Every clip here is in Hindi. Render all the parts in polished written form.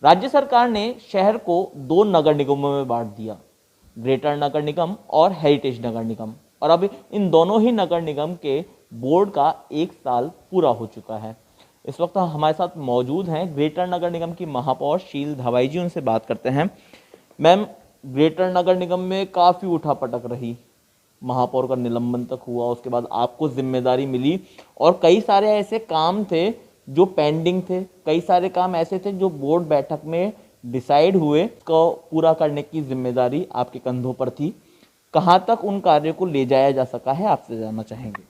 राज्य सरकार ने शहर को 2 नगर निगमों में बांट दिया, ग्रेटर नगर निगम और हेरिटेज नगर निगम। और अब इन दोनों ही नगर निगम के बोर्ड का 1 साल पूरा हो चुका है। इस वक्त हमारे साथ मौजूद हैं ग्रेटर नगर निगम की महापौर शील धवाई जी, उनसे बात करते हैं। मैम, ग्रेटर नगर निगम में काफ़ी उठापटक रही, महापौर का निलंबन तक हुआ, उसके बाद आपको जिम्मेदारी मिली और कई सारे ऐसे काम थे जो पेंडिंग थे, कई सारे काम ऐसे थे जो बोर्ड बैठक में डिसाइड हुए को पूरा करने की जिम्मेदारी आपके कंधों पर थी। कहाँ तक उन कार्यों को ले जाया जा सका है, आपसे जानना चाहेंगे।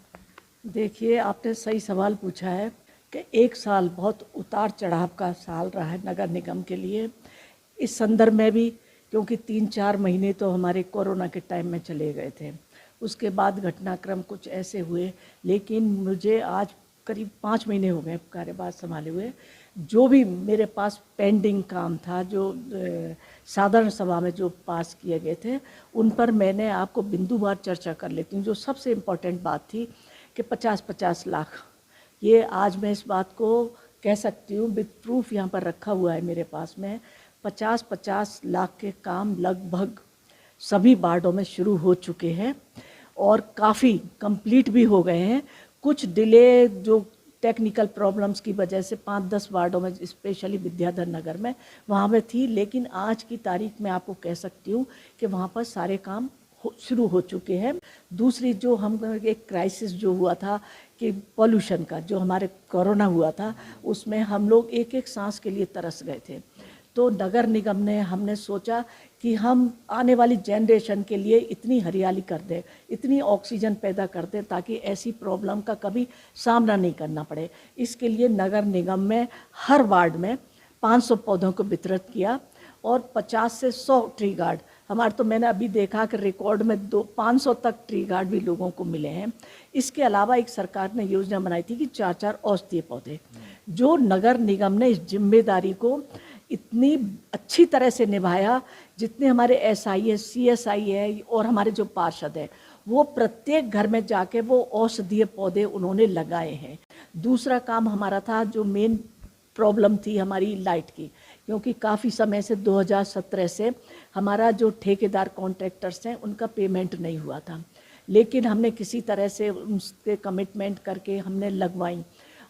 देखिए, आपने सही सवाल पूछा है कि 1 साल बहुत उतार चढ़ाव का साल रहा है नगर निगम के लिए। इस संदर्भ में भी, क्योंकि 3-4 महीने तो हमारे कोरोना के टाइम में चले गए थे, उसके बाद घटनाक्रम कुछ ऐसे हुए, लेकिन मुझे आज करीब 5 महीने हो गए कार्यभार संभाले हुए। जो भी मेरे पास पेंडिंग काम था, जो साधारण सभा में जो पास किए गए थे, उन पर मैंने आपको बिंदुवार चर्चा कर लेती हूँ। जो सबसे इम्पोर्टेंट बात थी कि 50-50 लाख, ये आज मैं इस बात को कह सकती हूँ, विद प्रूफ यहाँ पर रखा हुआ है मेरे पास में। 50-50 लाख के काम लगभग सभी वार्डों में शुरू हो चुके हैं और काफ़ी कंप्लीट भी हो गए हैं। कुछ डिले जो टेक्निकल प्रॉब्लम्स की वजह से 5-10 वार्डों में, स्पेशली विद्याधर नगर में, वहाँ में थी, लेकिन आज की तारीख में आपको कह सकती हूँ कि वहाँ पर सारे काम शुरू हो चुके हैं। दूसरी जो हम एक क्राइसिस जो हुआ था कि पॉल्यूशन का, जो हमारे कोरोना हुआ था, उसमें हम लोग एक एक सांस के लिए तरस गए थे। तो नगर निगम ने, हमने सोचा कि हम आने वाली जनरेशन के लिए इतनी हरियाली कर दें, इतनी ऑक्सीजन पैदा कर दें ताकि ऐसी प्रॉब्लम का कभी सामना नहीं करना पड़े। इसके लिए नगर निगम में हर वार्ड में 500 पौधों को वितरित किया और 50 से 100 ट्री गार्ड हमारे, तो मैंने अभी देखा कि रिकॉर्ड में 500 तक ट्री गार्ड भी लोगों को मिले हैं। इसके अलावा एक सरकार ने योजना बनाई थी कि 4-4 औषधीय पौधे, जो नगर निगम ने इस जिम्मेदारी को इतनी अच्छी तरह से निभाया। जितने हमारे SI है, CSI है और हमारे जो पार्षद है, वो प्रत्येक घर में जाके वो औषधीय पौधे उन्होंने लगाए हैं। दूसरा काम हमारा था, जो मेन प्रॉब्लम थी हमारी लाइट की, क्योंकि काफ़ी समय से 2017 से हमारा जो ठेकेदार कॉन्ट्रैक्टर्स हैं, उनका पेमेंट नहीं हुआ था, लेकिन हमने किसी तरह से उसके कमिटमेंट करके हमने लगवाई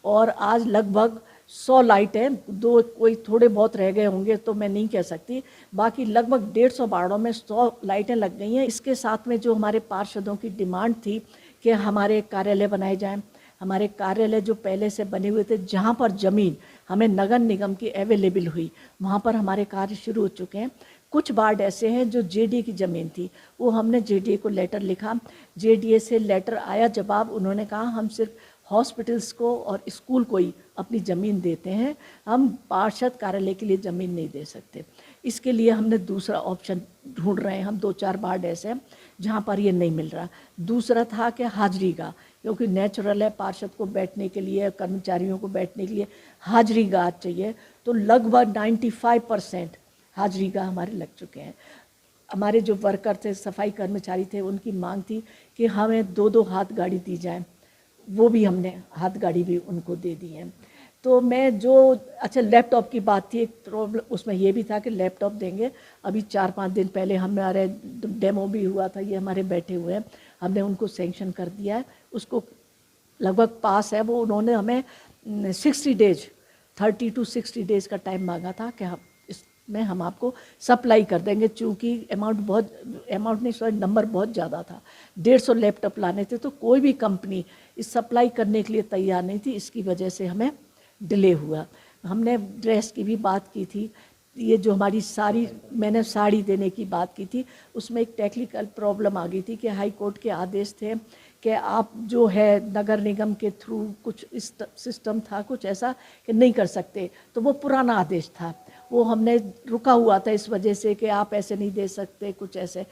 और आज लगभग 100 लाइटें, दो कोई थोड़े बहुत रह गए होंगे तो मैं नहीं कह सकती, बाकी लगभग 150 वार्डों में 100 लाइटें लग गई हैं। इसके साथ में जो हमारे पार्षदों की डिमांड थी कि हमारे कार्यालय बनाए जाएं, हमारे कार्यालय जो पहले से बने हुए थे, जहां पर ज़मीन हमें नगर निगम की अवेलेबल हुई, वहां पर हमारे कार्य शुरू हो चुके हैं। कुछ वार्ड ऐसे हैं जो JDA की ज़मीन थी, वो हमने JDA को लेटर लिखा, JDA से लेटर आया जवाब, उन्होंने कहा हम सिर्फ हॉस्पिटल्स को और स्कूल को ही अपनी ज़मीन देते हैं, हम पार्षद कार्यालय के लिए ज़मीन नहीं दे सकते। इसके लिए हमने दूसरा ऑप्शन ढूंढ रहे हैं। हम 2-4 वार्ड ऐसे हैं जहाँ पर ये नहीं मिल रहा। दूसरा था कि हाजिरी का, क्योंकि नेचुरल है, पार्षद को बैठने के लिए, कर्मचारियों को बैठने के लिए हाजिरी गाह चाहिए, तो लगभग 95% हाजिरी गाह हमारे लग चुके हैं। हमारे जो वर्कर थे, सफाई कर्मचारी थे, उनकी मांग थी कि हमें 2-2 हाथ गाड़ी दी जाए, वो भी हमने हाथ गाड़ी भी उनको दे दी है। तो मैं जो, अच्छा लैपटॉप की बात थी, एक प्रॉब्लम उसमें ये भी था कि लैपटॉप देंगे। अभी 4-5 दिन पहले हमारे डेमो भी हुआ था, ये हमारे बैठे हुए हैं, हमने उनको सैंक्शन कर दिया है, उसको लगभग पास है। वो उन्होंने हमें 60 डेज 30 to 60 डेज़ का टाइम मांगा था कि इसमें हम आपको सप्लाई कर देंगे, चूँकि नंबर बहुत ज़्यादा था, 150 लैपटॉप लाने थे, तो कोई भी कंपनी इस सप्लाई करने के लिए तैयार नहीं थी। इसकी वजह से हमें डिले हुआ। हमने ड्रेस की भी बात की थी, ये जो हमारी मैंने साड़ी देने की बात की थी, उसमें एक टेक्निकल प्रॉब्लम आ गई थी कि हाई कोर्ट के आदेश थे कि आप जो है नगर निगम के थ्रू कुछ इस सिस्टम था कुछ ऐसा कि नहीं कर सकते, तो वो पुराना आदेश था, वो हमने रुका हुआ था इस वजह से कि आप ऐसे नहीं दे सकते, कुछ ऐसे।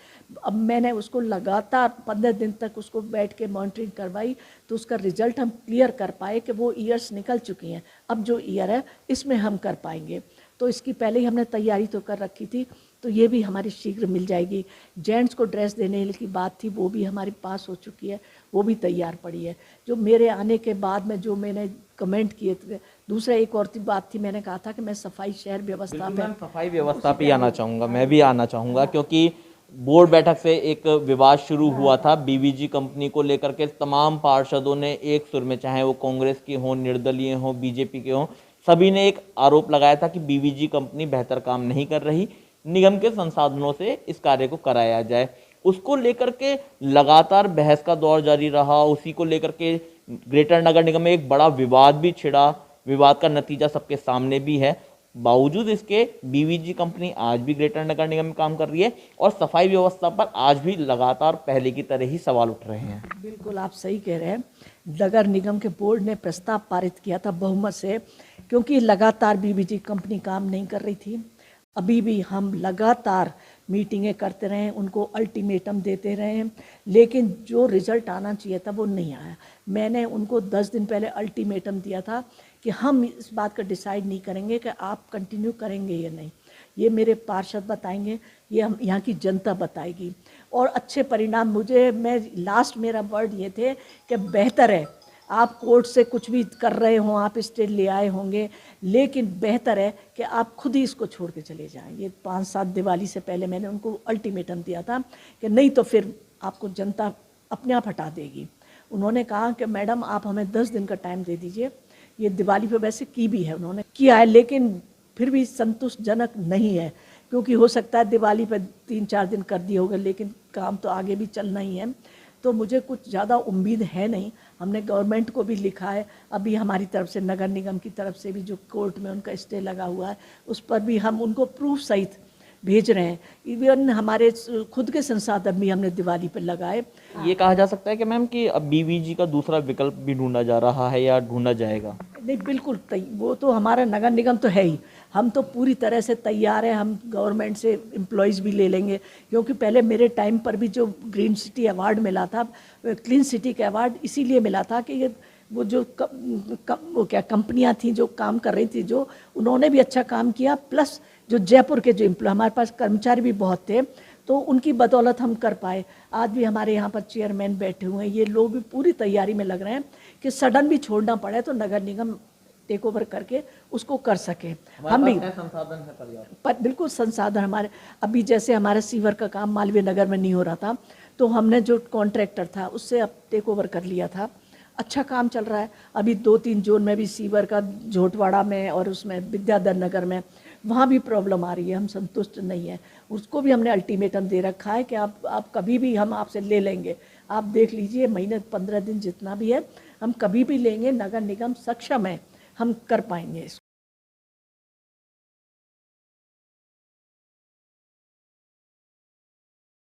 अब मैंने उसको लगातार 15 दिन तक उसको बैठ के मॉनिटरिंग करवाई, तो उसका रिजल्ट हम क्लियर कर पाए कि वो ईयर्स निकल चुकी हैं, अब जो ईयर है इसमें हम कर पाएंगे। तो इसकी पहले ही हमने तैयारी तो कर रखी थी, तो ये भी हमारी शीघ्र मिल जाएगी। जेंट्स को ड्रेस देने की बात थी, वो भी हमारे पास हो चुकी है, वो भी तैयार पड़ी है। जो मेरे आने के बाद में जो मैंने कमेंट किए थे दूसरा एक और बात थी, मैंने कहा था कि मैं सफाई शहर व्यवस्था बिल्कुल में मैम, सफाई व्यवस्था पे ही आना चाहूँगा, मैं भी आना चाहूँगा क्योंकि बोर्ड बैठक से एक विवाद शुरू हुआ था बीवीजी कंपनी को लेकर के। तमाम पार्षदों ने एक सुर में, चाहे वो कांग्रेस के हों, निर्दलीय हों, बीजेपी के हों, सभी ने एक आरोप लगाया था कि बीवीजी कंपनी बेहतर काम नहीं कर रही, निगम के संसाधनों से इस कार्य को कराया जाए। उसको लेकर के लगातार बहस का दौर जारी रहा। उसी को लेकर के ग्रेटर नगर निगम में एक बड़ा विवाद भी छिड़ा। विवाद का नतीजा सबके सामने भी है। बावजूद इसके बीवीजी कंपनी आज भी ग्रेटर नगर निगम में काम कर रही है और सफाई व्यवस्था पर आज भी लगातार पहले की तरह ही सवाल उठ रहे हैं। बिल्कुल आप सही कह रहे हैं। नगर निगम के बोर्ड ने प्रस्ताव पारित किया था बहुमत से, क्योंकि लगातार बीवीजी कंपनी काम नहीं कर रही थी। अभी भी हम लगातार मीटिंगें करते रहे, उनको अल्टीमेटम देते रहे, लेकिन जो रिजल्ट आना चाहिए था वो नहीं आया। मैंने उनको 10 दिन पहले अल्टीमेटम दिया था कि हम इस बात का डिसाइड नहीं करेंगे कि आप कंटिन्यू करेंगे या नहीं। ये मेरे पार्षद बताएंगे, ये हम यहाँ की जनता बताएगी, और अच्छे परिणाम मैं लास्ट मेरा वर्ड ये थे कि बेहतर है आप कोर्ट से कुछ भी कर रहे हों, आप स्टे ले आए होंगे, लेकिन बेहतर है कि आप खुद ही इसको छोड़ के चले जाएं। ये 5-7 दिवाली से पहले मैंने उनको अल्टीमेटम दिया था कि नहीं तो फिर आपको जनता अपने आप हटा देगी। उन्होंने कहा कि मैडम आप हमें 10 दिन का टाइम दे दीजिए। ये दिवाली पे वैसे की भी है, उन्होंने किया है, लेकिन फिर भी संतुष्टजनक नहीं है, क्योंकि हो सकता है दिवाली पे 3-4 दिन कर दिए होगा, लेकिन काम तो आगे भी चलना ही है। तो मुझे कुछ ज़्यादा उम्मीद है नहीं। हमने गवर्नमेंट को भी लिखा है, अभी हमारी तरफ से नगर निगम की तरफ से भी जो कोर्ट में उनका स्टे लगा हुआ है उस पर भी हम उनको प्रूफ सहित भेज रहे हैं। इवन हमारे खुद के संसाधन भी हमने दिवाली पर लगाए। ये कहा जा सकता है कि मैम कि अब बीवीजी का दूसरा विकल्प भी ढूंढा जा रहा है या ढूंढा जाएगा? नहीं, बिल्कुल वो तो हमारा नगर निगम तो है ही, हम तो पूरी तरह से तैयार हैं। हम गवर्नमेंट से एम्प्लॉयज़ भी ले लेंगे, क्योंकि पहले मेरे टाइम पर भी जो ग्रीन सिटी अवार्ड मिला था, क्लीन सिटी का अवार्ड इसीलिए मिला था कि ये वो जो वो क्या कंपनियां थी जो काम कर रही थी, जो उन्होंने भी अच्छा काम किया, प्लस जो जयपुर के जो एम्प्लॉय, हमारे पास कर्मचारी भी बहुत थे, तो उनकी बदौलत हम कर पाए। आज भी हमारे यहाँ पर चेयरमैन बैठे हुए हैं, ये लोग भी पूरी तैयारी में लग रहे हैं कि सडन भी छोड़ना पड़े तो नगर निगम टेक ओवर करके उसको कर सके। हम भी संसाधन है पर्याप्त, बिल्कुल संसाधन हमारे, अभी जैसे हमारा सीवर का काम मालवीय नगर में नहीं हो रहा था, तो हमने जो कॉन्ट्रैक्टर था उससे अब टेक ओवर कर लिया था। अच्छा काम चल रहा है। अभी 2-3 जोन में भी सीवर का, झोटवाड़ा में और उसमें विद्याधर नगर में, वहाँ भी प्रॉब्लम आ रही है, हम संतुष्ट नहीं है। उसको भी हमने अल्टीमेटम दे रखा है कि आप कभी भी हम आपसे ले लेंगे, आप देख लीजिए, महीने 15 दिन जितना भी है हम कभी भी लेंगे। नगर निगम सक्षम है, हम कर पाएंगे इसको।